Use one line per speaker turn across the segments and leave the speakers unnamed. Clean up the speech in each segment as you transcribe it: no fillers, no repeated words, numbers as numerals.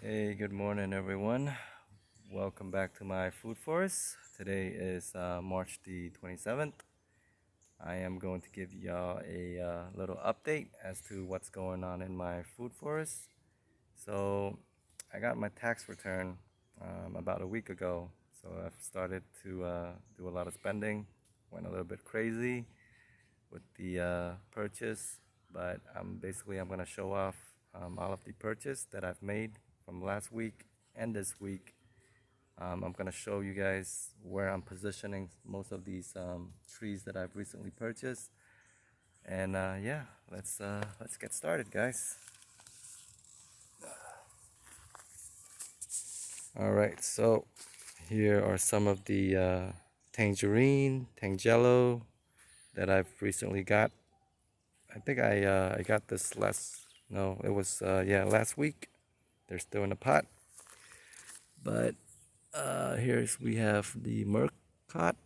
Hey, good morning, everyone. Welcome back to my food forest. Today is March the 27th. I am going to give y'all a little update as to what's going on in my food forest. So, I got my tax return about a week ago. So, I've started to do a lot of spending. Went a little bit crazy with the purchase, but I'm going to show off all of the purchase that I've made from last week and this week. I'm gonna show you guys where I'm positioning most of these trees that I've recently purchased, and yeah, let's get started, guys. All right, so here are some of the Tangelo that I've recently got. I think I got this no, it was yeah, last week. They're still in the pot, but here's we have the Murcot,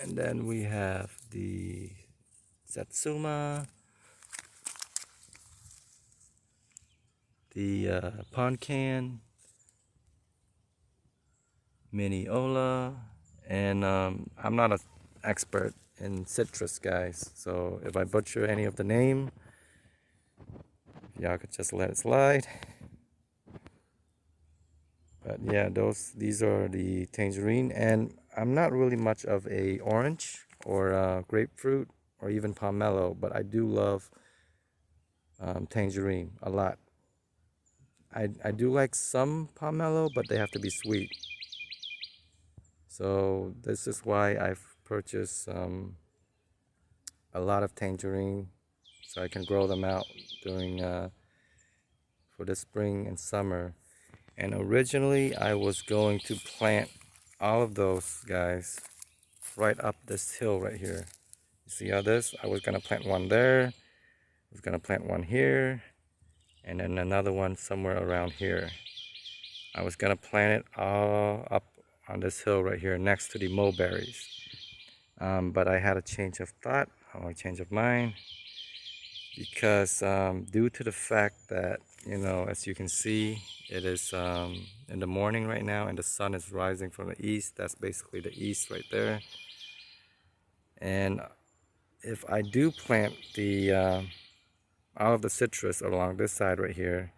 and then we have the Satsuma, the Poncan, Minneola, and I'm not an expert in citrus, guys. So if I butcher any of the name, y'all could just let it slide. But yeah, these are the tangerine, and I'm not really much of a orange or grapefruit or even pomelo, but I do love tangerine a lot. I do like some pomelo, but they have to be sweet. So this is why I've purchased a lot of tangerine, so I can grow them out during for the spring and summer. And originally I was going to plant all of those guys right up this hill right here. You see how this? I was gonna plant one there. I was gonna plant one here, and then another one somewhere around here. I was gonna plant it all up on this hill right here next to the mulberries. But I had a change of thought, or a change of mind, because due to the fact that, you know, as you can see, it is in the morning right now and the sun is rising from the east. That's basically the east right there. And if I do plant the all of the citrus along this side right here,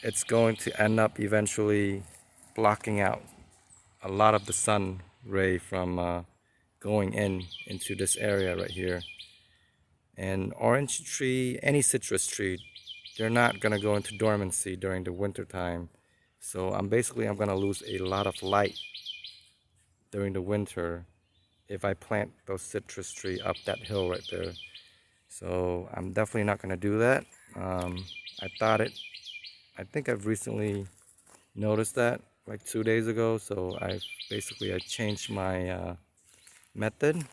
it's going to end up eventually blocking out a lot of the sun ray from going into this area right here. And orange tree, any citrus tree, they're not gonna go into dormancy during the winter time. So I'm gonna lose a lot of light during the winter if I plant those citrus tree up that hill right there. So I'm definitely not gonna do that. I thought it, I think I've recently noticed that like 2 days ago. So I changed my method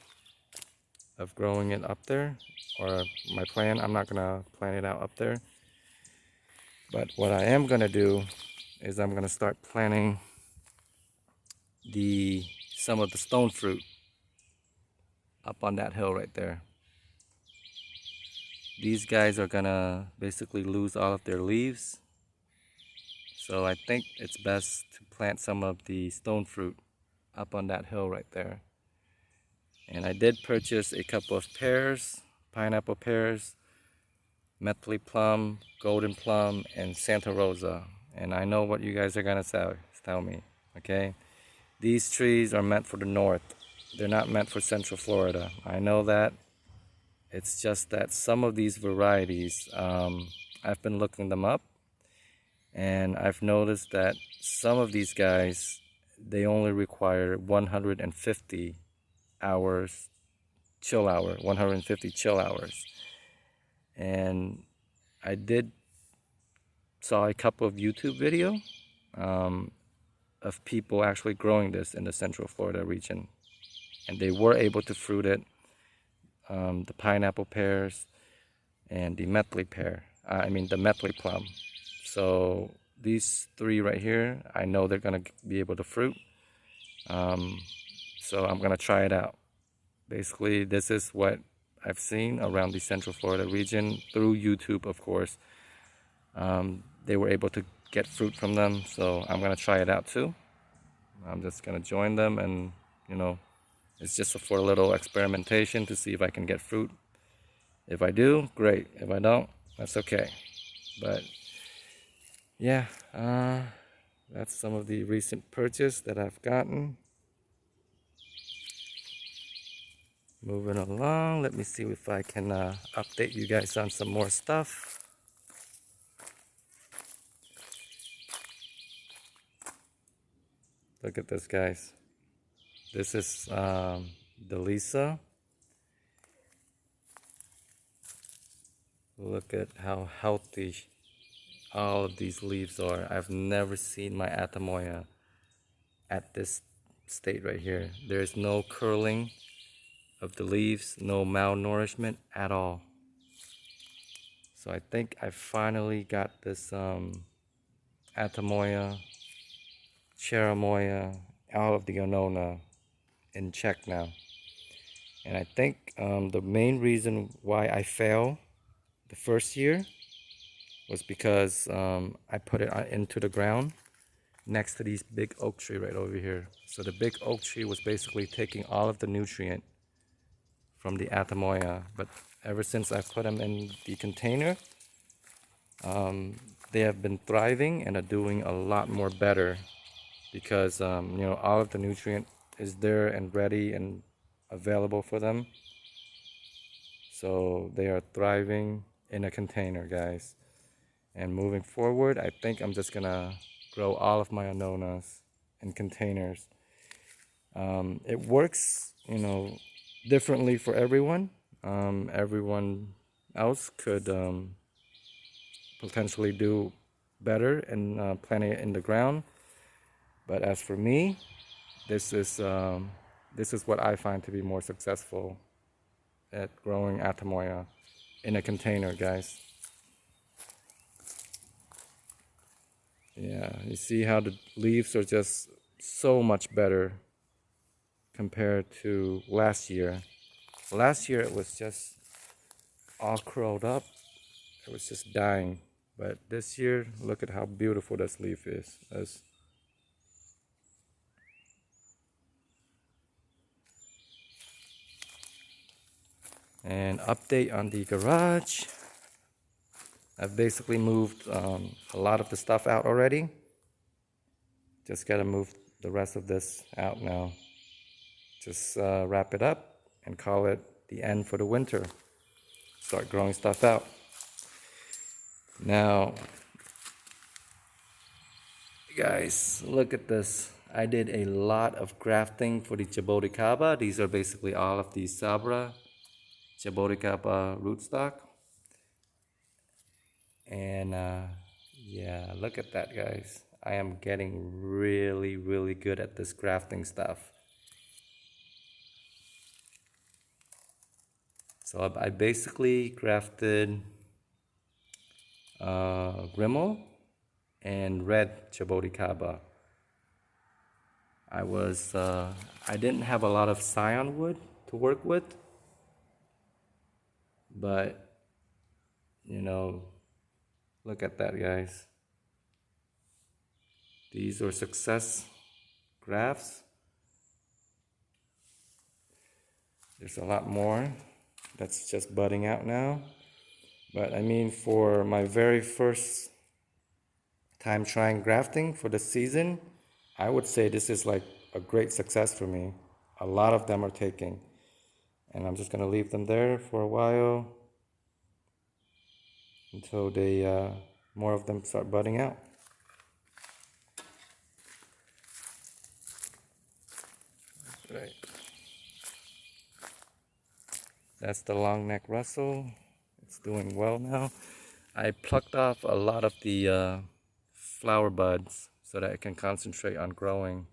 of growing it up there, or my plan. I'm not gonna plant it out up there, but what I am gonna do is I'm gonna start planting some of the stone fruit up on that hill right there. These guys are gonna basically lose all of their leaves, so I think it's best to plant some of the stone fruit up on that hill right there. And I did purchase a couple of pears, pineapple pears, Methley plum, golden plum, and Santa Rosa. And I know what you guys are gonna tell me, okay? These trees are meant for the north. They're not meant for Central Florida. I know that. It's just that some of these varieties, I've been looking them up, and I've noticed that some of these guys, they only require 150 hours chill hour, 150 chill hours. And I did saw a couple of YouTube video of people actually growing this in the Central Florida region, and they were able to fruit it. The pineapple pears and the Methley pear. The Methley plum. So these three right here, I know they're gonna be able to fruit. So I'm gonna try it out. Basically, this is what I've seen around the Central Florida region through YouTube, of course. they were able to get fruit from them. So I'm gonna try it out too. I'm just gonna join them, and you know, it's just for a little experimentation to see if I can get fruit. If I do, great. If I don't, that's okay. But yeah, that's some of the recent purchase that I've gotten. Moving along, let me see if I can update you guys on some more stuff. Look at this, guys. This is Delisa. Look at how healthy all of these leaves are. I've never seen my Atamoya at this state right here. There's no curling of the leaves, no malnourishment at all. So I think I finally got this Atamoya, Cherimoya, all of the Annona in check now. And I think the main reason why I failed the first year was because I put it into the ground next to these big oak tree right over here. So the big oak tree was basically taking all of the nutrient from the Atamoya. But ever since I put them in the container, they have been thriving and are doing a lot more better because you know, all of the nutrient is there and ready and available for them. So they are thriving in a container, guys. And moving forward, I think I'm just gonna grow all of my Annonas in containers. It works, you know, differently for everyone. Everyone else could potentially do better in planting it in the ground. But as for me, this is what I find to be more successful at growing Atamoya in a container, guys. Yeah, you see how the leaves are just so much better compared to last year. Last year it was just all curled up. It was just dying. But this year, look at how beautiful this leaf is. And update on the garage. I've basically moved a lot of the stuff out already. Just gotta move the rest of this out now. Just wrap it up and call it the end for the winter. Start growing stuff out. Now, guys, look at this. I did a lot of grafting for the Jaboticaba. These are basically all of the Sabra Jaboticaba rootstock. And yeah, look at that, guys. I am getting really, really good at this grafting stuff. So I basically grafted Grimmel and red Jaboticaba. I didn't have a lot of scion wood to work with, but you know, look at that, guys. These are success grafts. There's a lot more that's just budding out now. But I mean, for my very first time trying grafting for the season, I would say this is like a great success for me. A lot of them are taking. And I'm just gonna leave them there for a while until more of them start budding out. Right. That's the long neck Russell. It's doing well now. I plucked off a lot of the flower buds so that I can concentrate on growing.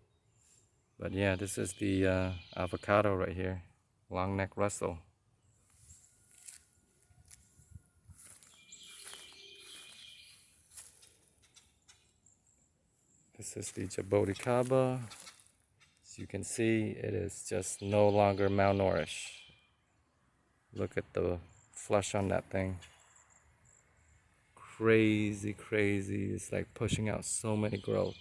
But yeah, this is the avocado right here, long neck Russell. This is the Jaboticaba. As you can see, it is just no longer malnourished. Look at the flush on that thing. crazy. It's like pushing out so many growth.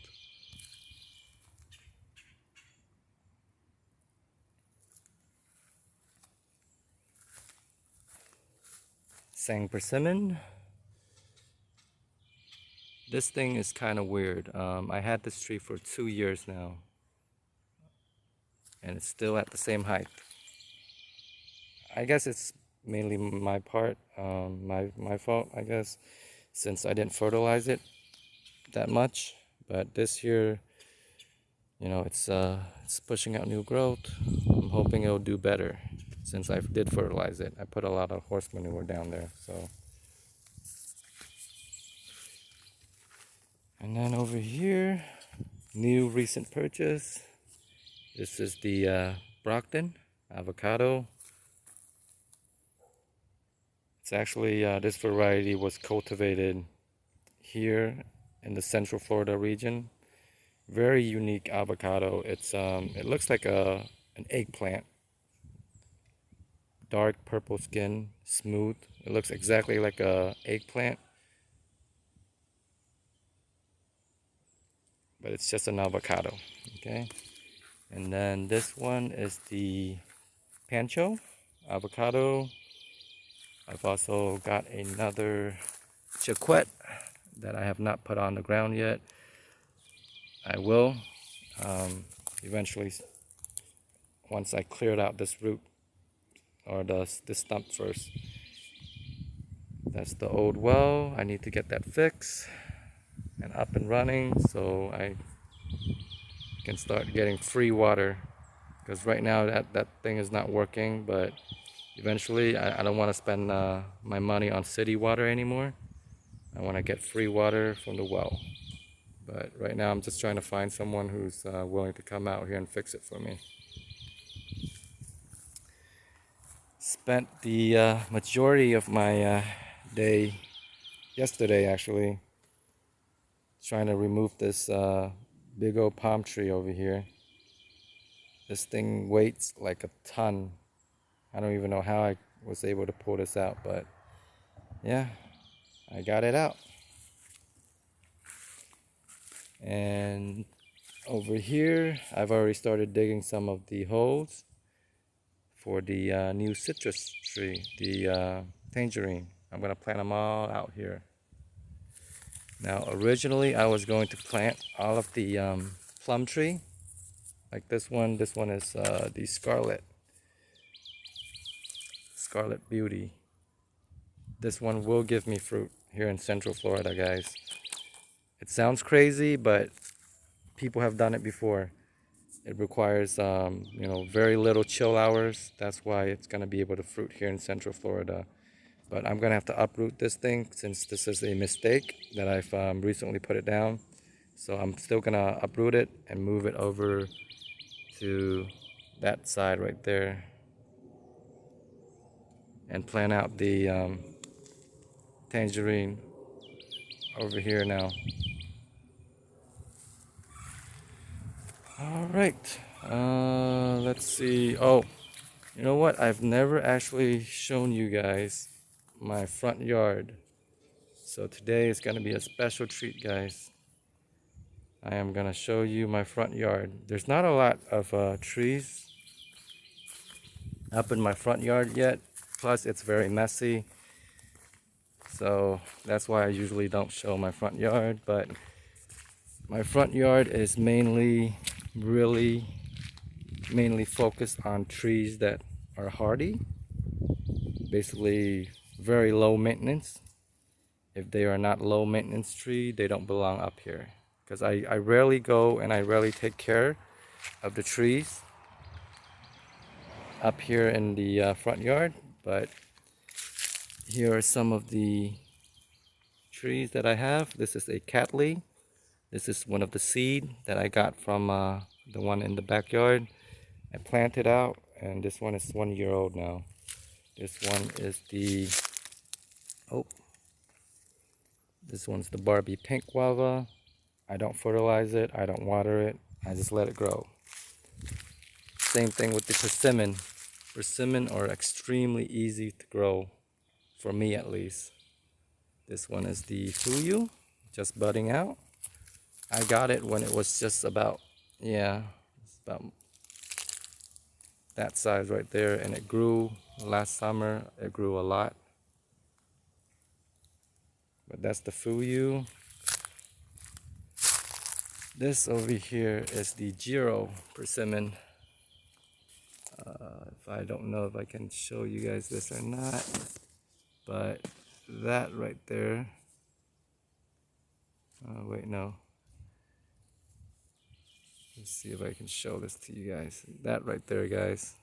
Sang Persimmon. This thing is kind of weird. I had this tree for 2 years now, and it's still at the same height. I guess it's mainly my part, my fault, I guess, since I didn't fertilize it that much. But this year, you know, it's pushing out new growth. I'm hoping it'll do better since I did fertilize it. I put a lot of horse manure down there, so. And then over here, new recent purchase. This is the Brockton Avocado. It's actually, this variety was cultivated here in the Central Florida region. Very unique avocado. It looks like an eggplant. Dark purple skin, smooth. It looks exactly like a eggplant. But it's just an avocado, okay? And then this one is the Pancho Avocado. I've also got another Chiquette that I have not put on the ground yet. I will eventually, once I cleared out this root or this stump first. That's the old well. I need to get that fixed and up and running so I can start getting free water, because right now that thing is not working. But eventually I don't want to spend my money on city water anymore. I want to get free water from the well. But right now I'm just trying to find someone who's willing to come out here and fix it for me. Spent the majority of my day yesterday actually trying to remove this big old palm tree over here. This thing weighs like a ton. I don't even know how I was able to pull this out, but yeah, I got it out. And over here, I've already started digging some of the holes for the new citrus tree, the tangerine. I'm gonna plant them all out here. Now, originally I was going to plant all of the plum tree, like this one. This one is the Scarlet Beauty. This one will give me fruit here in Central Florida, guys. It sounds crazy, but people have done it before. It requires, you know, very little chill hours. That's why it's gonna be able to fruit here in Central Florida. But I'm gonna have to uproot this thing since this is a mistake that I've recently put it down. So I'm still gonna uproot it and move it over to that side right there and plant out the tangerine over here now. All right, let's see. Oh, you know what? I've never actually shown you guys my front yard. So today is gonna be a special treat, guys. I am gonna show you my front yard. There's not a lot of trees up in my front yard yet. Plus, it's very messy. So that's why I usually don't show my front yard. But my front yard is mainly focused on trees that are hardy. Basically, very low maintenance. If they are not low maintenance tree, they don't belong up here. Because I rarely go and I rarely take care of the trees up here in the front yard. But here are some of the trees that I have. This is a Cattleya. This is one of the seed that I got from the one in the backyard. I planted out, and this one is 1 year old now. This one is this one's the Barbie pink guava. I don't fertilize it, I don't water it, I just let it grow. Same thing with the persimmon. Persimmon are extremely easy to grow, for me at least. This one is the fuyu, just budding out. I got it when it was just about, yeah, it's about that size right there, and it grew last summer. It grew a lot. But that's the fuyu. This over here is the Jiro persimmon. If I don't know if I can show you guys this or not, but that right there. Oh, wait, no. Let's see if I can show this to you guys. That right there, guys.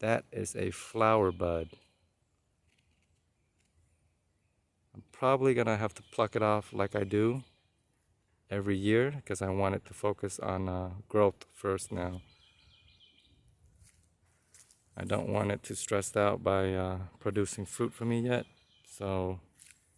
That is a flower bud. I'm probably gonna have to pluck it off like I do every year because I want it to focus on growth first now. I don't want it too stressed out by producing fruit for me yet. So